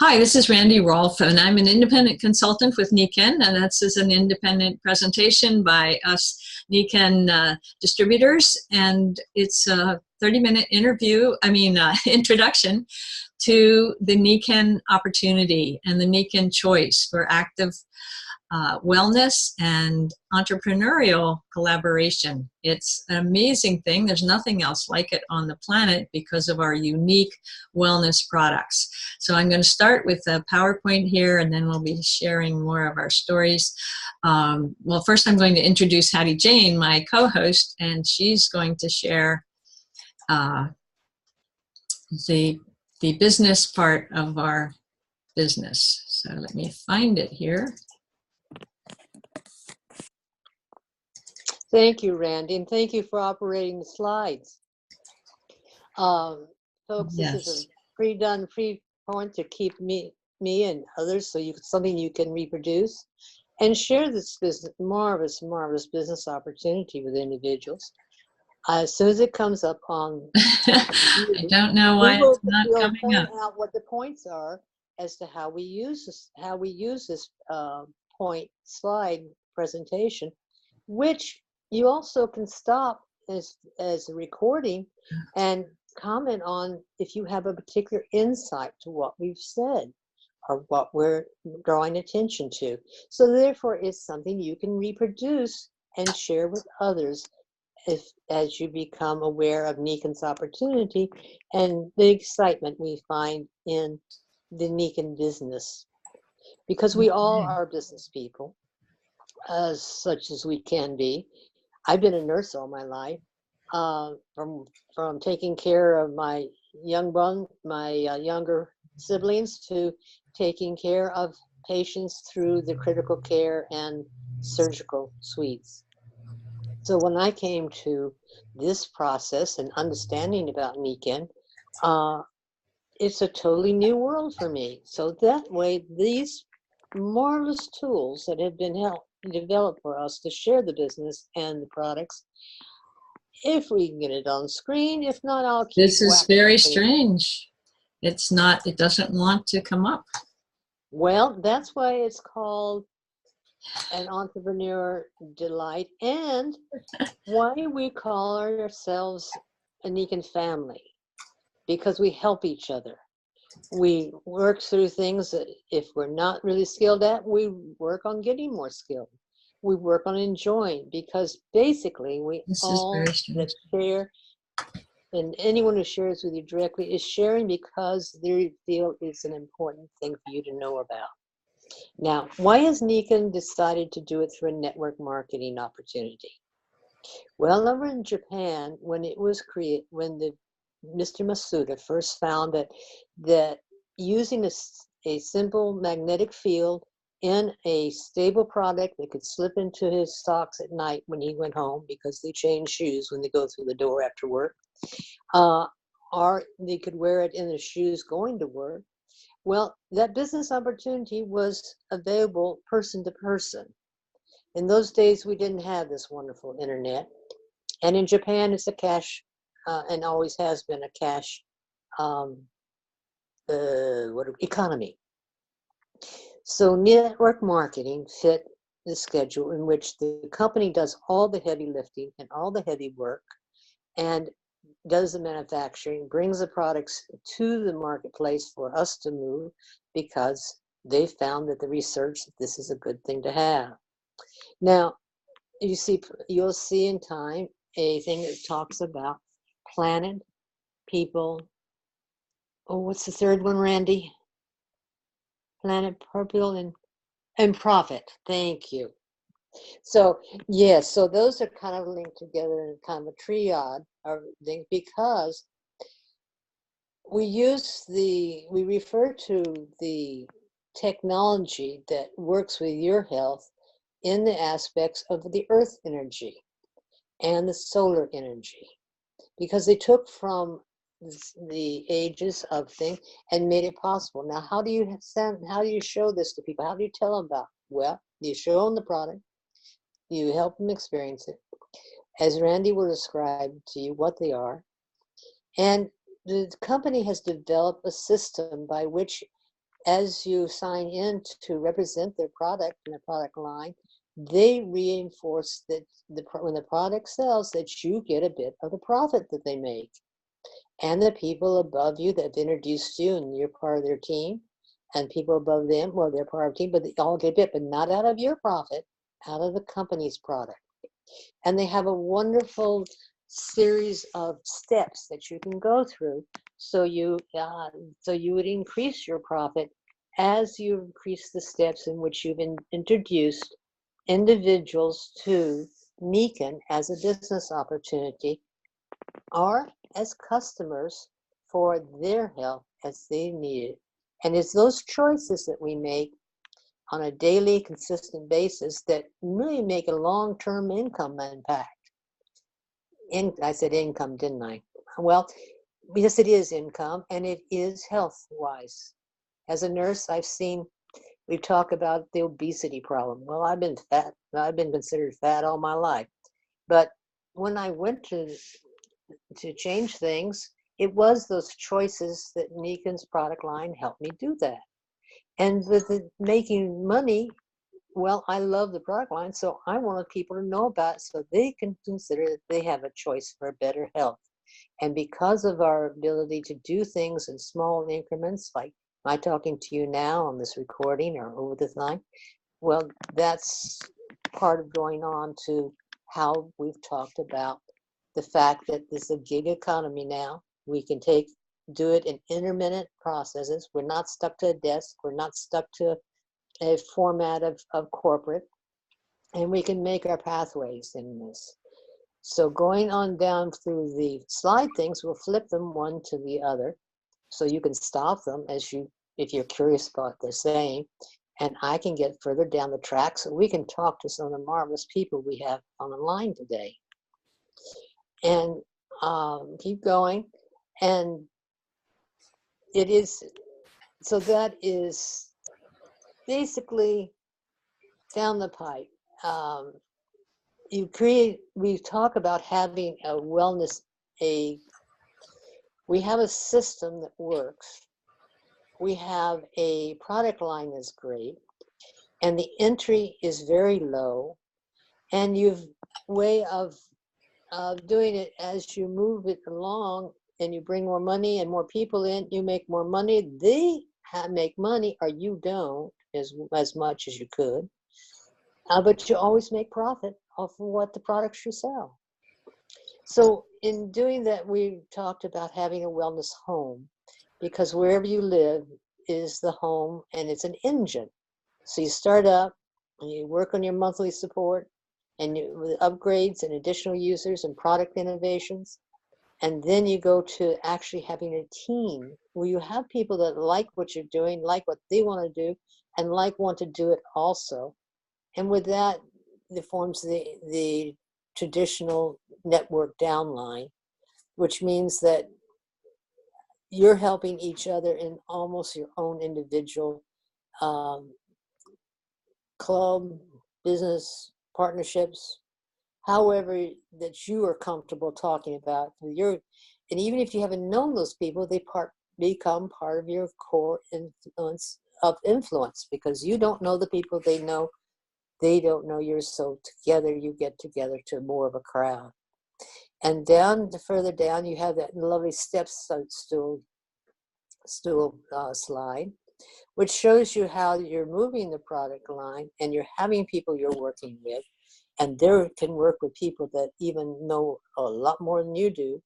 Hi, this is Randy Rolfe, and I'm an independent consultant with Nikken, and this is an independent presentation by us Nikken distributors, and it's a 30-minute introduction to the Nikken opportunity and the Nikken choice for active wellness and entrepreneurial collaboration. It's an amazing thing. There's nothing else like it on the planet because of our unique wellness products. So I'm going to start with a PowerPoint here, and then we'll be sharing more of our stories. Well, first I'm going to introduce Hattiejane, my co-host, and she's going to share the business part of our business. So let me find it here. Thank you, Randy, and thank you for operating the slides. Folks, Yes. This is a pre-done point to keep me and others so something you can reproduce and share this marvelous business opportunity with individuals. As soon as it comes up on I don't know why it's not coming up. Out what the points are as to how we use this point slide presentation, which you also can stop as a recording and comment on if you have a particular insight to what we've said or what we're drawing attention to. So therefore, it's something you can reproduce and share with others as you become aware of Nikken's opportunity and the excitement we find in the Nikken business. Because we all are business people, as such as we can be. I've been a nurse all my life, from taking care of my younger siblings to taking care of patients through the critical care and surgical suites. So when I came to this process and understanding about Nikken, it's a totally new world for me. So that way, these marvelous tools that have been developed for us to share the business and the products, if we can get it on screen. If not, I'll keep This is very strange. It's not, it doesn't want to come up. Well, that's why it's called an entrepreneur delight, and why we call ourselves a Nikken family, because we help each other. We work through things that if we're not really skilled at, we work on getting more skilled. We work on enjoying, because basically we all that share, and anyone who shares with you directly is sharing because they feel it's an important thing for you to know about. Now, why has Nikken decided to do it through a network marketing opportunity? Well, over in Japan, when it was created, when Mr. Masuda first found that using a simple magnetic field in a stable product that could slip into his socks at night when he went home, because they change shoes when they go through the door after work, or they could wear it in the shoes going to work. Well, that business opportunity was available person to person. In those days, we didn't have this wonderful internet. And in Japan, it's a cash, and always has been a cash economy. So network marketing fit the schedule in which the company does all the heavy lifting and all the heavy work and does the manufacturing, brings the products to the marketplace for us to move, because they found that the research that this is a good thing to have. Now, you'll see in time a thing that talks about planet, people. Oh, what's the third one, Randy? Planet, people, and profit. Thank you. So yes, so those are kind of linked together in kind of a triad of things, because we refer to the technology that works with your health in the aspects of the earth energy and the solar energy, because they took from the ages of things and made it possible. Now, how do you show this to people? How do you tell them about it? Well, you show them the product, you help them experience it, as Randy will describe to you what they are, and the company has developed a system by which as you sign in to represent their product and their product line, they reinforce that when the product sells, that you get a bit of the profit that they make. And the people above you that have introduced you and you're part of their team, and people above them, well, they're part of the team, but they all get a bit, but not out of your profit, out of the company's product. And they have a wonderful series of steps that you can go through, so you would increase your profit as you increase the steps in which you've introduced individuals to Nikken as a business opportunity, or as customers for their help as they need it. And it's those choices that we make on a daily, consistent basis that really make a long-term income impact. I said income, didn't I? Well, yes, it is income, and it is health-wise. As a nurse, we talk about the obesity problem. Well, I've been fat. I've been considered fat all my life. But when I went to change things, it was those choices that Nikken's product line helped me do that. And with the making money, well, I love the product line, so I wanted people to know about it so they can consider that they have a choice for better health. And because of our ability to do things in small increments, like my talking to you now on this recording or over the time, well, that's part of going on to how we've talked about the fact that this is a gig economy now. We can do it in intermittent processes. We're not stuck to a desk. We're not stuck to a format of corporate, and we can make our pathways in this. So going on down through the slide things, we'll flip them one to the other, so you can stop them if you're curious about what they're saying, and I can get further down the track so we can talk to some of the marvelous people we have on the line today. And keep going, and so that is basically down the pipe. We talk about having a wellness, we have a system that works. We have a product line that's great, and the entry is very low, and you've way of doing it as you move it along, and you bring more money and more people in, you make more money. They make money, or you don't as much as you could, but you always make profit off of what the products you sell. So in doing that, we talked about having a wellness home, because wherever you live is the home, and it's an engine. So you start up and you work on your monthly support and with upgrades and additional users and product innovations. And then you go to actually having a team where you have people that like what you're doing, like what they want to do, and want to do it also. And with that, it forms the traditional network downline, which means that you're helping each other in almost your own individual club, business, partnerships, however that you are comfortable talking about. And even if you haven't known those people, they become part of your core influence, because you don't know the people they know. They don't know yours, so together you get together to more of a crowd. And further down, you have that lovely steps stool slide, which shows you how you're moving the product line, and you're having people you're working with, and they can work with people that even know a lot more than you do.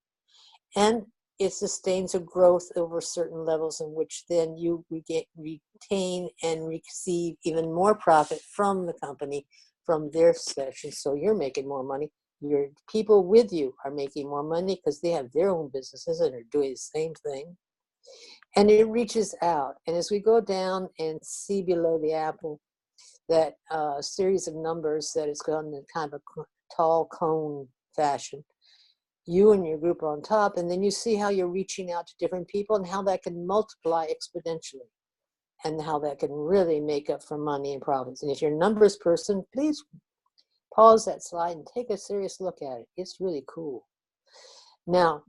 And it sustains a growth over certain levels in which then you retain and receive even more profit from the company, from their sessions. So you're making more money. Your people with you are making more money because they have their own businesses and are doing the same thing. And it reaches out. And as we go down and see below the apple that series of numbers that is gone in kind of a tall cone fashion, you and your group are on top, and then you see how you're reaching out to different people and how that can multiply exponentially, and how that can really make up for money and profits. And if you're a numbers person, please pause that slide and take a serious look at it. It's really cool. Now,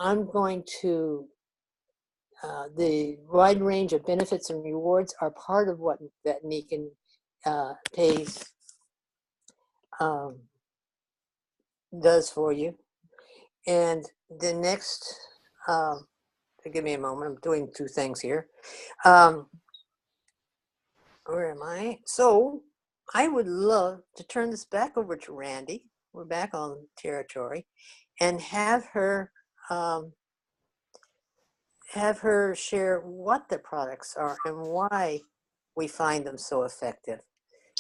I'm going to the wide range of benefits and rewards are part of what that Nikken pays does for you. And the next, give me a moment, I'm doing two things here. Where am I? So I would love to turn this back over to Randy. We're back on territory, and have her share what the products are and why we find them so effective.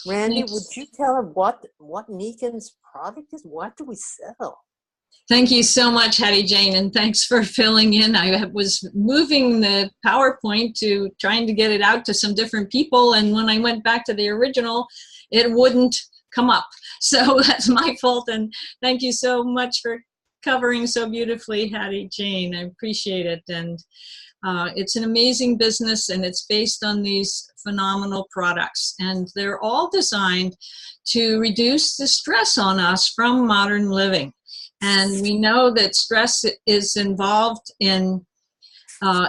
Randy, would you tell them what Nikken's product is? What do we sell? Thank you so much, Hattiejane, and thanks for filling in. I was moving the PowerPoint to trying to get it out to some different people, and when I went back to the original, it wouldn't come up. So that's my fault, and thank you so much for covering so beautifully, Hattiejane. I appreciate it. And it's an amazing business, and it's based on these phenomenal products, and they're all designed to reduce the stress on us from modern living. And we know that stress is involved in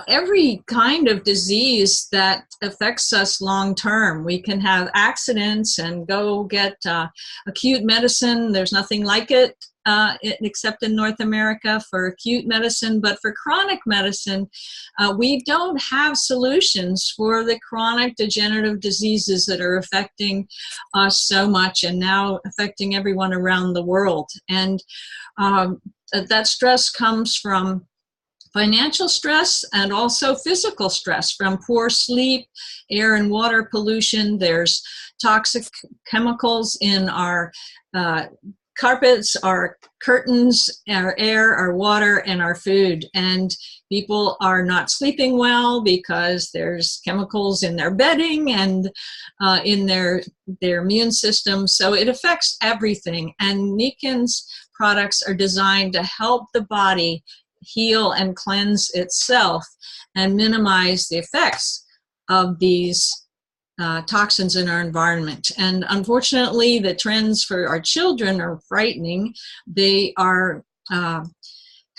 every kind of disease that affects us long term. We can have accidents and go get acute medicine. There's nothing like it except in North America for acute medicine. But for chronic medicine, we don't have solutions for the chronic degenerative diseases that are affecting us so much, and now affecting everyone around the world. And that stress comes from financial stress and also physical stress from poor sleep, air and water pollution. There's toxic chemicals in our carpets, our curtains, our air, our water, and our food. And people are not sleeping well because there's chemicals in their bedding and in their immune system. So it affects everything. And Nikken's products are designed to help the body heal and cleanse itself and minimize the effects of these toxins in our environment. And unfortunately, the trends for our children are frightening. They are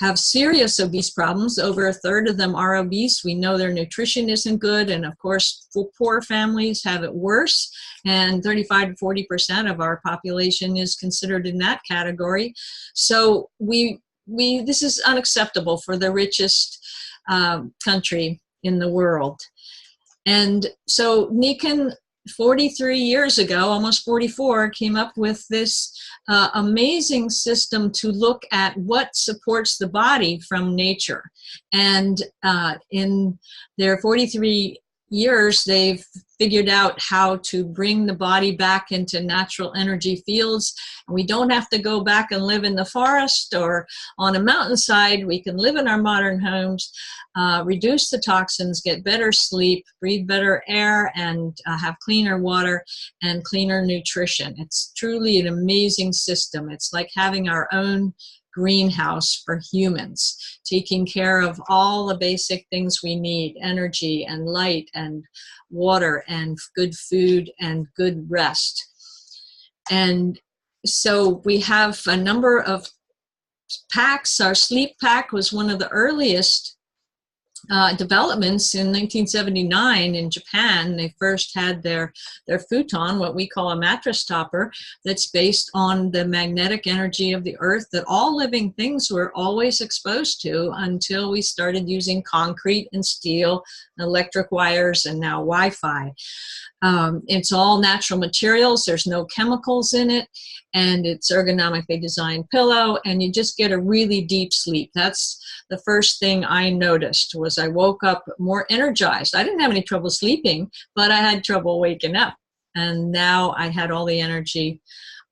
have serious obese problems. Over a third of them are obese. We know their nutrition isn't good, and of course, poor families have it worse. And 35 to 40% of our population is considered in that category. So this is unacceptable for the richest country in the world. And so Nikken, 43 years ago, almost 44, came up with this amazing system to look at what supports the body from nature. And in their 43 years, they've figured out how to bring the body back into natural energy fields. We don't have to go back and live in the forest or on a mountainside. We can live in our modern homes, reduce the toxins, get better sleep, breathe better air, and have cleaner water and cleaner nutrition. It's truly an amazing system. It's like having our own greenhouse for humans, taking care of all the basic things we need: energy and light and water and good food and good rest. And so we have a number of packs. Our sleep pack was one of the earliest developments in 1979 in Japan. They first had their futon, what we call a mattress topper, that's based on the magnetic energy of the earth that all living things were always exposed to until we started using concrete and steel, electric wires, and now Wi-Fi. It's all natural materials. There's no chemicals in it, and it's ergonomically designed pillow, and you just get a really deep sleep. That's the first thing I noticed. Was I woke up more energized. I didn't have any trouble sleeping, but I had trouble waking up, and now I had all the energy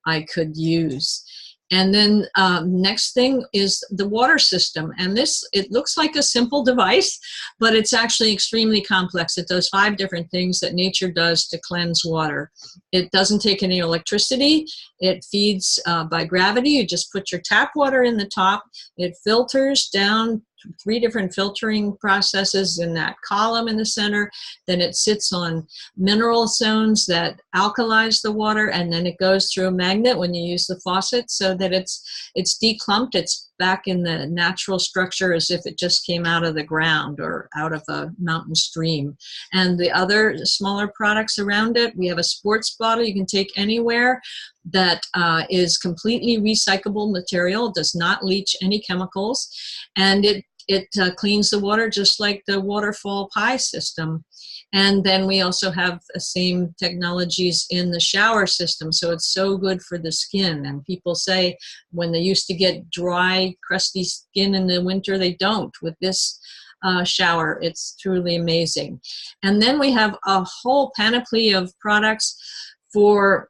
I could use. And then next thing is the water system. And this, it looks like a simple device, but it's actually extremely complex. It does 5 different things that nature does to cleanse water. It doesn't take any electricity. It feeds by gravity. You just put your tap water in the top. It filters down 3 different filtering processes in that column in the center. Then it sits on mineral zones that alkalize the water, and then it goes through a magnet when you use the faucet so that it's declumped, it's back in the natural structure as if it just came out of the ground or out of a mountain stream. And the other smaller products around it, we have a sports bottle you can take anywhere that is completely recyclable material, does not leach any chemicals, and it cleans the water just like the waterfall pie system. And then we also have the same technologies in the shower system, so it's so good for the skin. And people say when they used to get dry, crusty skin in the winter, they don't. With this shower, it's truly amazing. And then we have a whole panoply of products for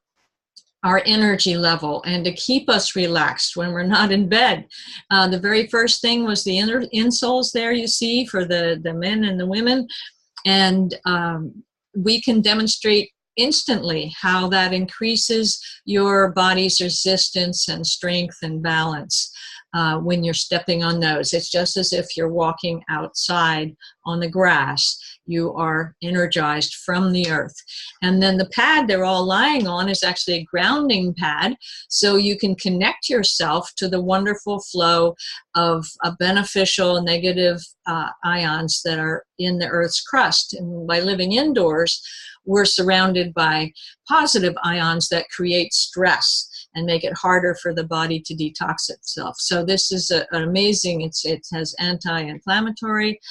our energy level and to keep us relaxed when we're not in bed. The very first thing was the insoles there you see for the men and the women. And we can demonstrate instantly how that increases your body's resistance and strength and balance when you're stepping on those. It's just as if you're walking outside on the grass. You are energized from the earth. And then the pad they're all lying on is actually a grounding pad, so you can connect yourself to the wonderful flow of beneficial negative ions that are in the earth's crust. And by living indoors, we're surrounded by positive ions that create stress and make it harder for the body to detox itself. So this is an amazing, it has anti-inflammatory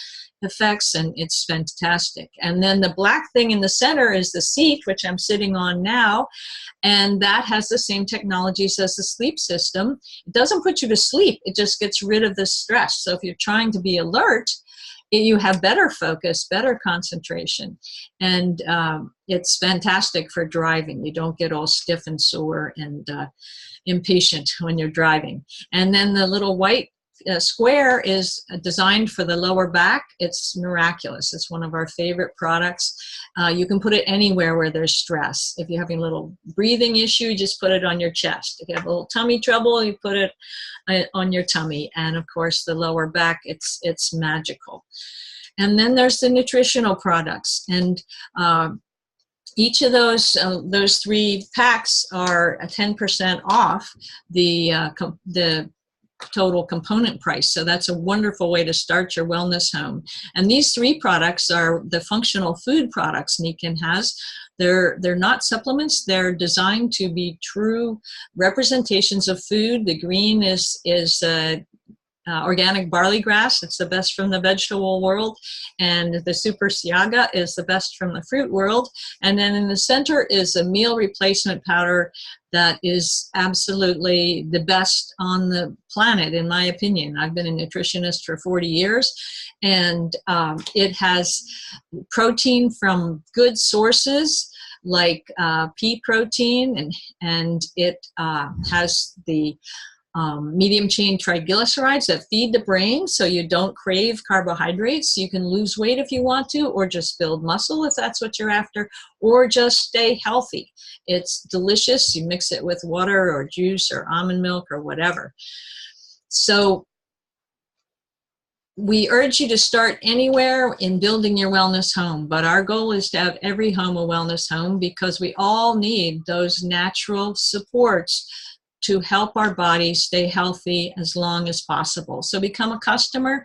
effects, and it's fantastic. And then the black thing in the center is the seat, which I'm sitting on now, and that has the same technologies as the sleep system. It doesn't put you to sleep, it just gets rid of the stress. So if you're trying to be alert, you have better focus, better concentration, and it's fantastic for driving. You don't get all stiff and sore and impatient when you're driving. And then the little white square is designed for the lower back. It's miraculous. It's one of our favorite products. You can put it anywhere where there's stress. If you're having a little breathing issue, you just put it on your chest. If you have a little tummy trouble, you put it on your tummy. And of course, the lower back, it's magical. And then there's the nutritional products. And each of those three packs are 10% off the total component price. So that's a wonderful way to start your wellness home. And these three products are the functional food products Nikken has. They're not supplements. They're designed to be true representations of food. The green is organic barley grass. It's the best from the vegetable world. And the super siaga is the best from the fruit world. And then in the center is a meal replacement powder that is absolutely the best on the planet, in my opinion. I've been a nutritionist for 40 years, and it has protein from good sources like pea protein, and it has the medium chain triglycerides that feed the brain, so you don't crave carbohydrates. You can lose weight if you want to, or just build muscle if that's what you're after, or just stay healthy. It's delicious. You mix it with water or juice or almond milk or whatever. So we urge you to start anywhere in building your wellness home, but our goal is to have every home a wellness home, because we all need those natural supports to help our body stay healthy as long as possible. So become a customer,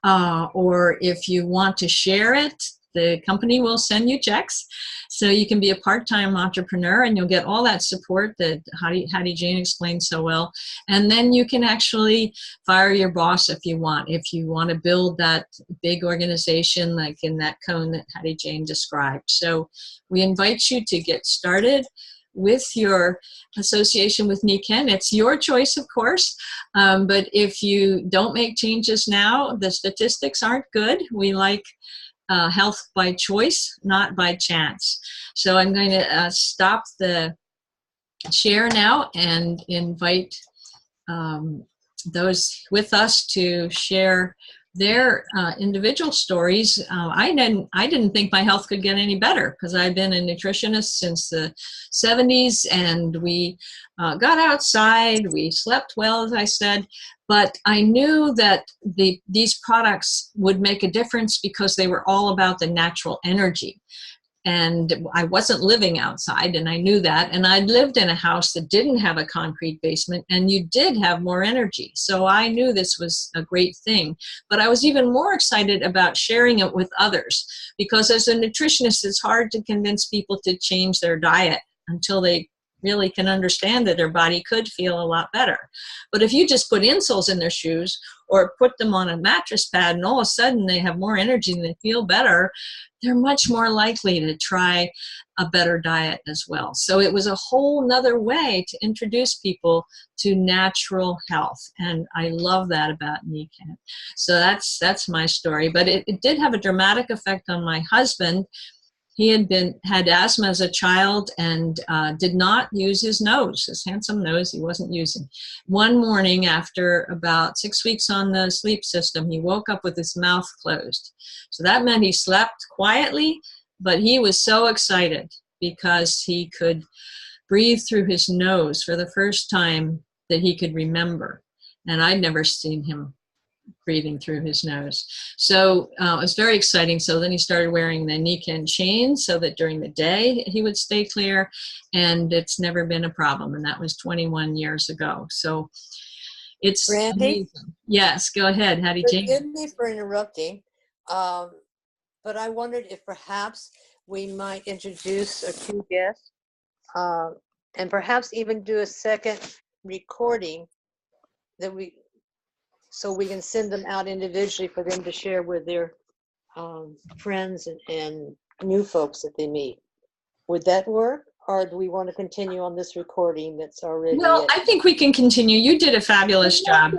or if you want to share it, the company will send you checks. So you can be a part-time entrepreneur and you'll get all that support that Hattiejane explained so well. And then you can actually fire your boss if you want to build that big organization like in that cone that Hattiejane described. So we invite you to get started with your association with Nikken. It's your choice, of course, but if you don't make changes now, the statistics aren't good. We like health by choice, not by chance. So I'm going to stop the share now and invite those with us to share their individual stories. I didn't think my health could get any better, because I've been a nutritionist since the 70s, and we got outside, we slept well, as I said, but I knew that these products would make a difference because they were all about the natural energy. And I wasn't living outside, and I knew that. And I lived in a house that didn't have a concrete basement, and you did have more energy. So I knew this was a great thing. But I was even more excited about sharing it with others, because as a nutritionist, it's hard to convince people to change their diet until they really can understand that their body could feel a lot better. But if you just put insoles in their shoes or put them on a mattress pad and all of a sudden they have more energy and they feel better, they're much more likely to try a better diet as well. So it was a whole nother way to introduce people to natural health. And I love that about Nikken. So that's my story. But it did have a dramatic effect on my husband. He had asthma as a child and did not use his nose, his handsome nose he wasn't using. One morning after about 6 weeks on the sleep system, he woke up with his mouth closed. So that meant he slept quietly, but he was so excited because he could breathe through his nose for the first time that he could remember. And I'd never seen him breathing through his nose. So it was very exciting. So then he started wearing the Nikken chain so that during the day he would stay clear, and it's never been a problem. And that was 21 years ago. So it's Randy? amazing. Yes, go ahead, Hattiejane. Forgive me for interrupting, but I wondered if perhaps we might introduce a few guests and perhaps even do a second recording so we can send them out individually for them to share with their friends and new folks that they meet. Would that work? Or do we want to continue on this recording that's already? Well, I think we can continue. You did a fabulous job.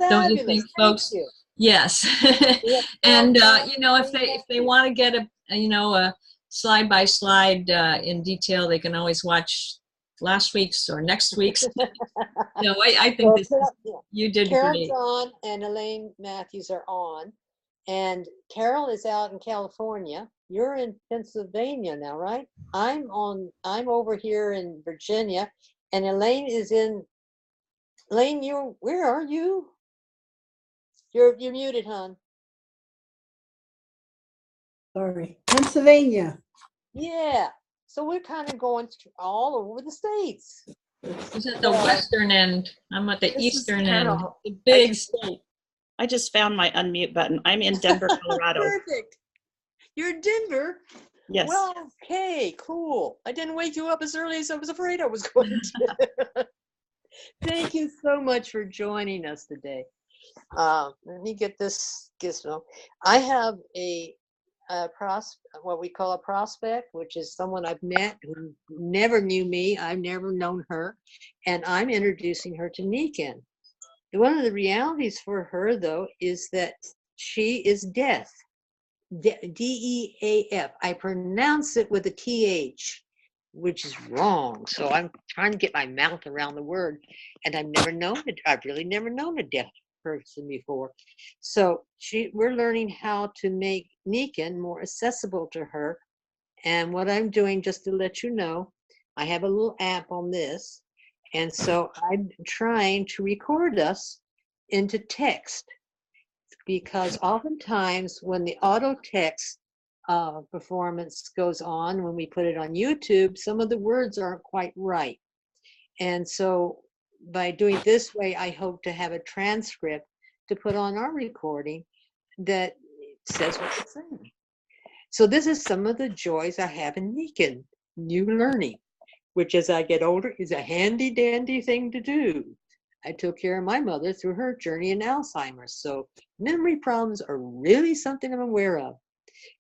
Don't you think, folks? Thank you. Yes. And if they want to get a slide by slide in detail, they can always watch last week's or next week's. I think you did Karen's great. on and Elaine Matthews are on, and Carol is out in California. You're in Pennsylvania now, right? I'm over here in Virginia, and Elaine is in. Elaine, where are you? You're muted, hon. Sorry, Pennsylvania. Yeah. So we're kind of going all over the states. This is the western end. I'm at the eastern end. The big state. I just found my unmute button. I'm in Denver, Colorado. Perfect. You're in Denver? Yes. Well, okay, cool. I didn't wake you up as early as I was afraid I was going to. Thank you so much for joining us today. Let me get this gizmo. I have what we call a prospect, which is someone I've met who never knew me. I've never known her, and I'm introducing her to Nikken. One of the realities for her, though, is that she is deaf. D-E-A-F. I pronounce it with a T-H, which is wrong. So I'm trying to get my mouth around the word, and I've really never known a deaf person before. So we're learning how to make Nikken more accessible to her. And what I'm doing, just to let you know, I have a little app on this. And so I'm trying to record us into text, because oftentimes when the auto text performance goes on, when we put it on YouTube, some of the words aren't quite right. And so by doing it this way, I hope to have a transcript to put on our recording that says what it's saying. So this is some of the joys I have in Nikken, new learning, which as I get older is a handy dandy thing to do. I took care of my mother through her journey in Alzheimer's, so memory problems are really something I'm aware of.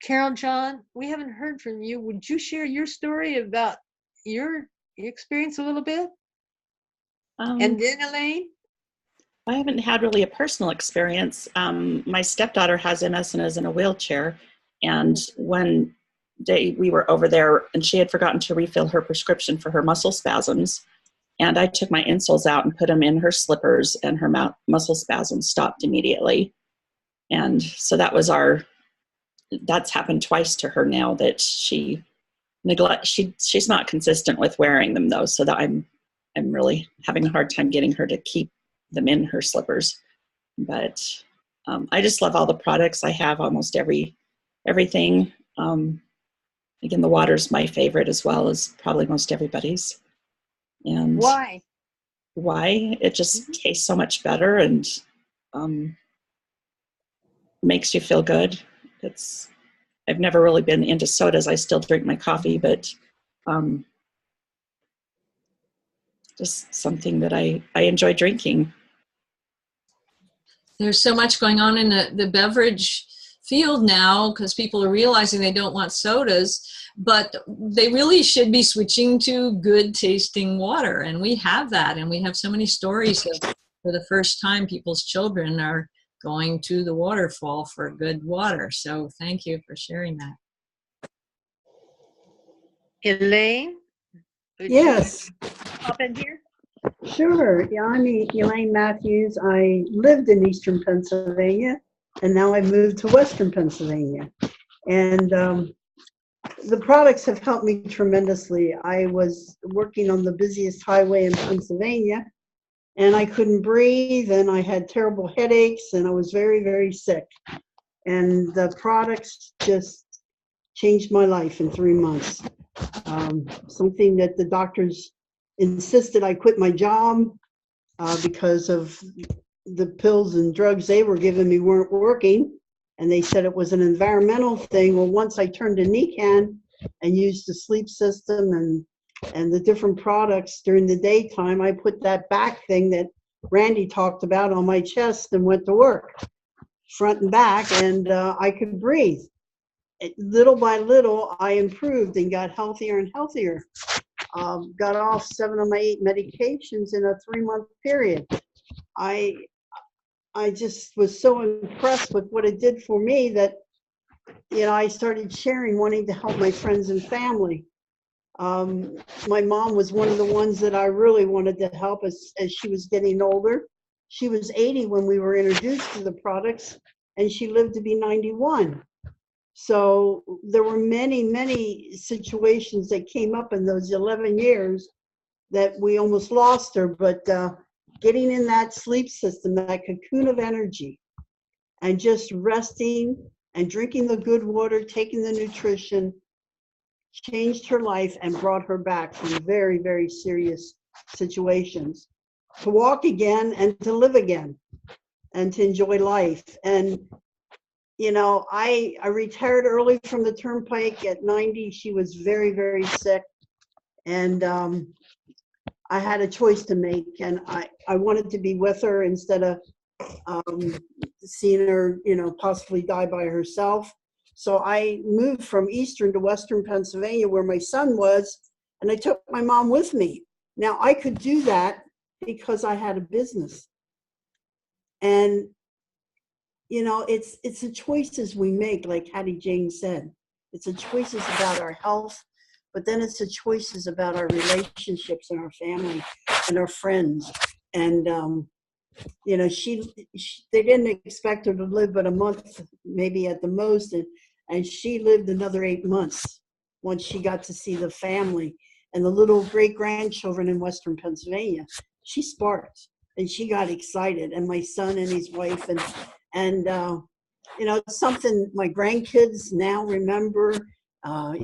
Carol John, we haven't heard from you. Would you share your story about your experience a little bit? And then Elaine? I haven't had really a personal experience. My stepdaughter has MS and is in a wheelchair. And one day we were over there and she had forgotten to refill her prescription for her muscle spasms. And I took my insoles out and put them in her slippers, and her muscle spasms stopped immediately. And so that's happened twice to her now, that she's not consistent with wearing them though. So that I'm really having a hard time getting her to keep them in her slippers. But I just love all the products. I have almost everything. Again, the water's my favorite as well as probably most everybody's. And Why? why? It just tastes so much better and makes you feel good. I've never really been into sodas. I still drink my coffee, but just something that I enjoy drinking. There's so much going on in the beverage field now because people are realizing they don't want sodas, but they really should be switching to good tasting water. And we have that. And we have so many stories of, for the first time, people's children are going to the waterfall for good water. So thank you for sharing that. Elaine? Would Yes, you hop in here? sure. Yeah, I'm Elaine Matthews. I lived in Eastern Pennsylvania, and now I moved to Western Pennsylvania. And the products have helped me tremendously. I was working on the busiest highway in Pennsylvania, and I couldn't breathe, and I had terrible headaches, and I was very, very sick. And the products just changed my life in 3 months. Something that the doctors insisted I quit my job because of the pills and drugs they were giving me weren't working. And they said it was an environmental thing. Well, once I turned to Nikken and used the sleep system and the different products during the daytime, I put that back thing that Randy talked about on my chest and went to work, front and back, and I could breathe. Little by little, I improved and got healthier and healthier. Got off 7 of my 8 medications in a 3-month period. I just was so impressed with what it did for me that, you know, I started sharing, wanting to help my friends and family. My mom was one of the ones that I really wanted to help as she was getting older. She was 80 when we were introduced to the products, and she lived to be 91. So there were many, many situations that came up in those 11 years that we almost lost her, but getting in that sleep system, that cocoon of energy, and just resting and drinking the good water, taking the nutrition, changed her life and brought her back from very, very serious situations to walk again and to live again and to enjoy life. And you know, I retired early from the turnpike at 90. She was very, very sick. And I had a choice to make. And I wanted to be with her instead of seeing her, you know, possibly die by herself. So I moved from Eastern to Western Pennsylvania where my son was, and I took my mom with me. Now I could do that because I had a business. And you know, it's the choices we make, like Hattiejane said. It's the choices about our health, but then it's the choices about our relationships and our family and our friends. And, you know, they didn't expect her to live but a month, maybe at the most. And she lived another 8 months once she got to see the family and the little great-grandchildren in Western Pennsylvania. She sparked and she got excited, and my son and his wife, and you know, it's something my grandkids now remember.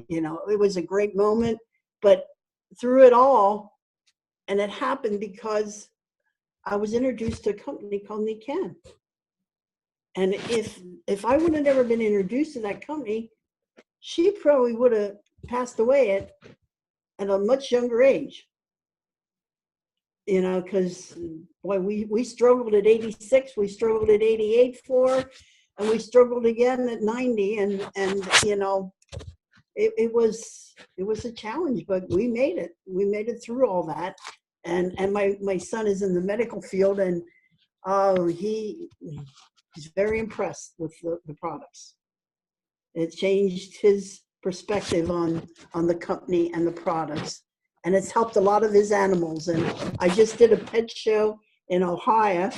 You know, it was a great moment, but through it all, and it happened because I was introduced to a company called Nikken. And if I would have never been introduced to that company, she probably would have passed away at a much younger age. You know, because boy, we struggled at 86, we struggled at 88 and we struggled again at 90, and you know, it was a challenge, but we made it. We made it through all that, and my son is in the medical field, and he's very impressed with the products. It changed his perspective on the company and the products. And it's helped a lot of his animals. And I just did a pet show in Ohio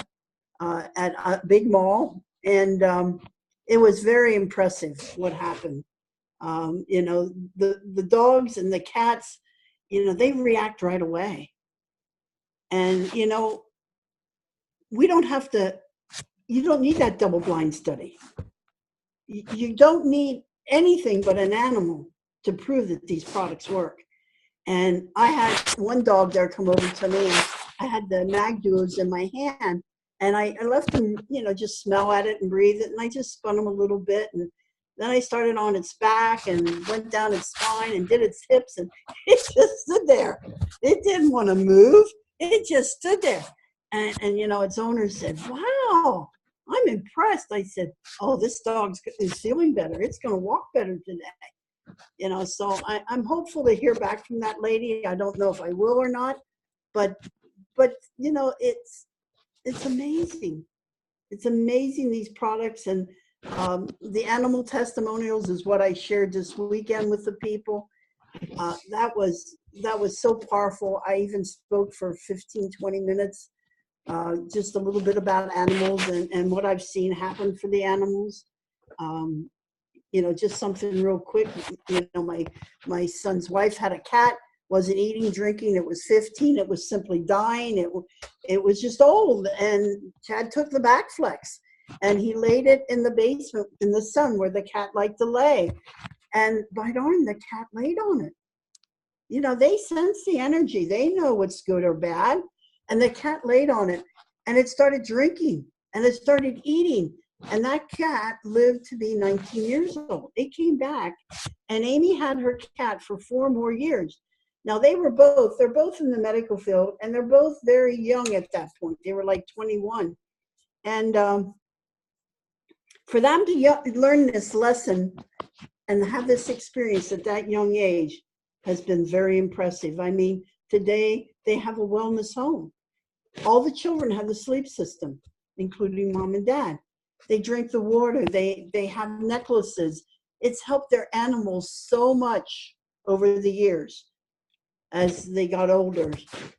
at a big mall. And it was very impressive what happened. You know, the dogs and the cats, you know, they react right away. And, you know, you don't need that double blind study. You don't need anything but an animal to prove that these products work. And I had one dog there come over to me, and I had the mag duos in my hand, and I left him, just smell at it and breathe it, and I just spun him a little bit, and then I started on its back and went down its spine and did its hips, and it just stood there. It didn't want to move. It just stood there. And its owner said, "Wow, I'm impressed." I said, "Oh, this dog is feeling better. It's going to walk better today." So I'm hopeful to hear back from that lady. I don't know if I will or not, but it's amazing. It's amazing, these products. And the animal testimonials is what I shared this weekend with the people. That was so powerful. I even spoke for 15-20 minutes, just a little bit about animals and what I've seen happen for the animals. Just something real quick. My son's wife had a cat, wasn't eating, drinking. It was 15. It was simply dying. It was just old. And Chad took the back flex and he laid it in the basement in the sun where the cat liked to lay. And by darn, the cat laid on it. They sense the energy. They know what's good or bad. And the cat laid on it, and it started drinking, and it started eating. And that cat lived to be 19 years old. It came back, and Amy had her cat for 4 more years. Now, they're both in the medical field, and they're both very young at that point. They were like 21. And for them to learn this lesson and have this experience at that young age has been very impressive. I mean, today they have a wellness home. All the children have the sleep system, including mom and dad. They drink the water. They have necklaces. It's helped their animals so much over the years as they got older,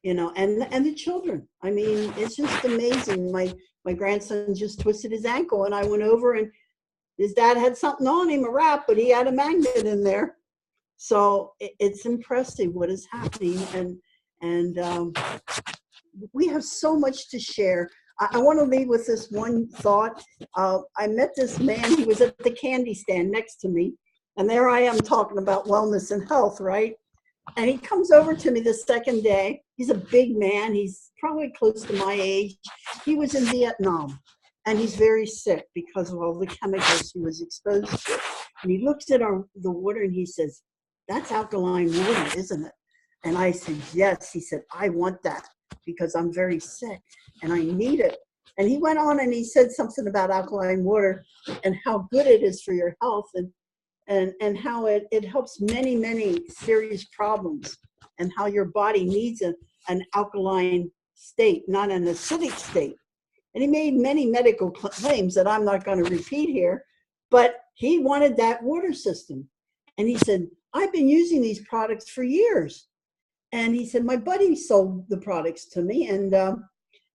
and the children. I mean, it's just amazing. My grandson just twisted his ankle, and I went over, and his dad had something on him, a wrap, but he had a magnet in there. So it's impressive what is happening, and we have so much to share. I want to leave with this one thought. I met this man. He was at the candy stand next to me, and there I am talking about wellness and health, right? And he comes over to me the second day. He's a big man. He's probably close to my age. He was in Vietnam, and he's very sick because of all the chemicals he was exposed to. And he looks at the water, and he says, "That's alkaline water, isn't it?" And I said, "Yes." He said, "I want that because I'm very sick and I need it." And he went on and he said something about alkaline water and how good it is for your health and how it helps many, many serious problems, and how your body needs an alkaline state, not an acidic state. And he made many medical claims that I'm not going to repeat here, but he wanted that water system. And he said, "I've been using these products for years." And he said, "My buddy sold the products to me." And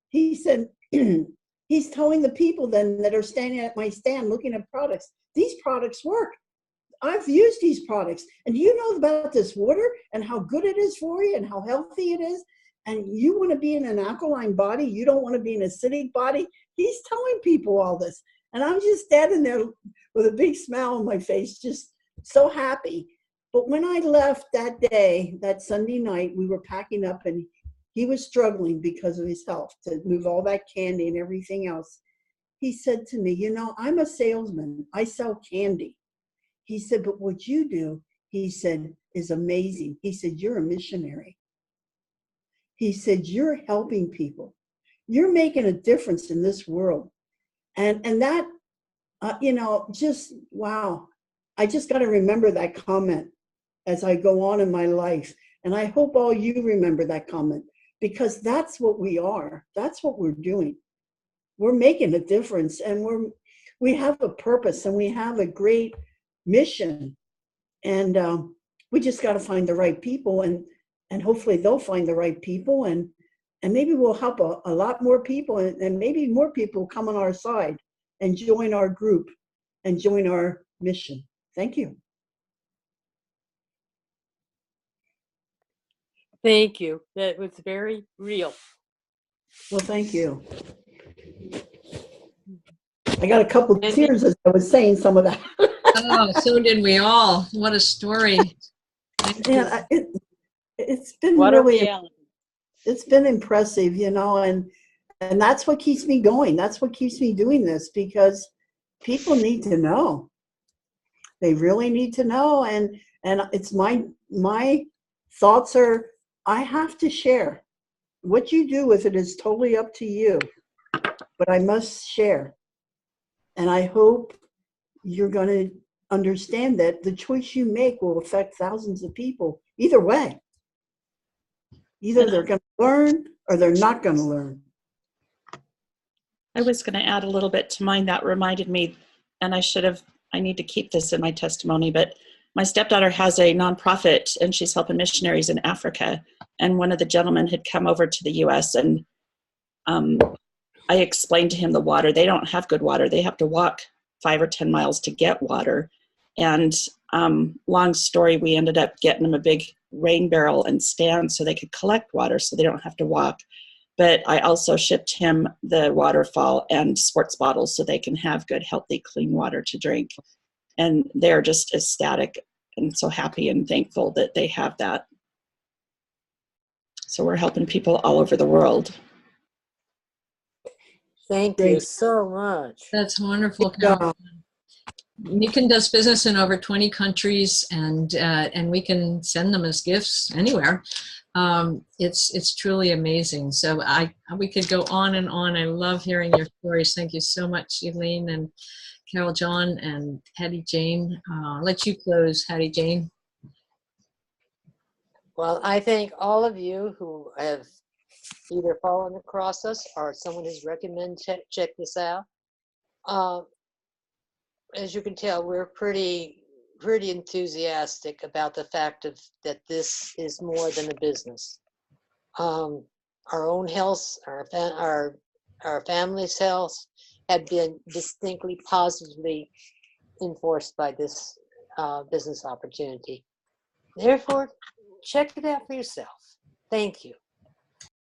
he said, he's telling the people then that are standing at my stand looking at products, "These products work. I've used these products. And you know about this water and how good it is for you and how healthy it is. And you want to be in an alkaline body. You don't want to be in an acidic body." He's telling people all this. And I'm just standing there with a big smile on my face, just so happy. But when I left that day, that Sunday night, we were packing up, and he was struggling because of his health to move all that candy and everything else. He said to me, "I'm a salesman. I sell candy." He said, "But what you do," he said, "is amazing." He said, "You're a missionary." He said, "You're helping people. You're making a difference in this world." And that, just, wow. I just got to remember that comment as I go on in my life. And I hope all you remember that comment, because that's what we are. That's what we're doing. We're making a difference, and we have a purpose, and we have a great mission. And we just got to find the right people, and hopefully they'll find the right people, and maybe we'll help a lot more people, and maybe more people come on our side and join our group and join our mission. Thank you. Thank you. That was very real. Well, thank you. I got a couple of tears as I was saying some of that. Oh, so did we all. What a story. Thank you. And it's been What a really, reality. it's been impressive, you know, and that's what keeps me going. That's what keeps me doing this, because people need to know. They really need to know, and it's my thoughts are, I have to share. What you do with it is totally up to you, but I must share. And I hope you're going to understand that the choice you make will affect thousands of people either way. Either they're going to learn or they're not going to learn. I was going to add a little bit to mine that reminded me, and I need to keep this in my testimony, but my stepdaughter has a nonprofit and she's helping missionaries in Africa. And one of the gentlemen had come over to the US, and I explained to him the water. They don't have good water. They have to walk 5 or 10 miles to get water. And long story, we ended up getting them a big rain barrel and stand so they could collect water so they don't have to walk. But I also shipped him the waterfall and sports bottles so they can have good, healthy, clean water to drink. And they're just ecstatic and so happy and thankful that they have that. So we're helping people all over the world. Thank you so much. That's wonderful, Carol. Nikken does business in over 20 countries, and we can send them as gifts anywhere. It's truly amazing. So we could go on and on. I love hearing your stories. Thank you so much, Elaine and Carol John and Hattiejane. I'll let you close, Hattiejane. Well, I thank all of you who have either fallen across us or someone has recommended check this out. As you can tell, we're pretty enthusiastic about the fact that this is more than a business. Our own health, our family's health have been distinctly positively enforced by this business opportunity. Therefore, check it out for yourself. Thank you.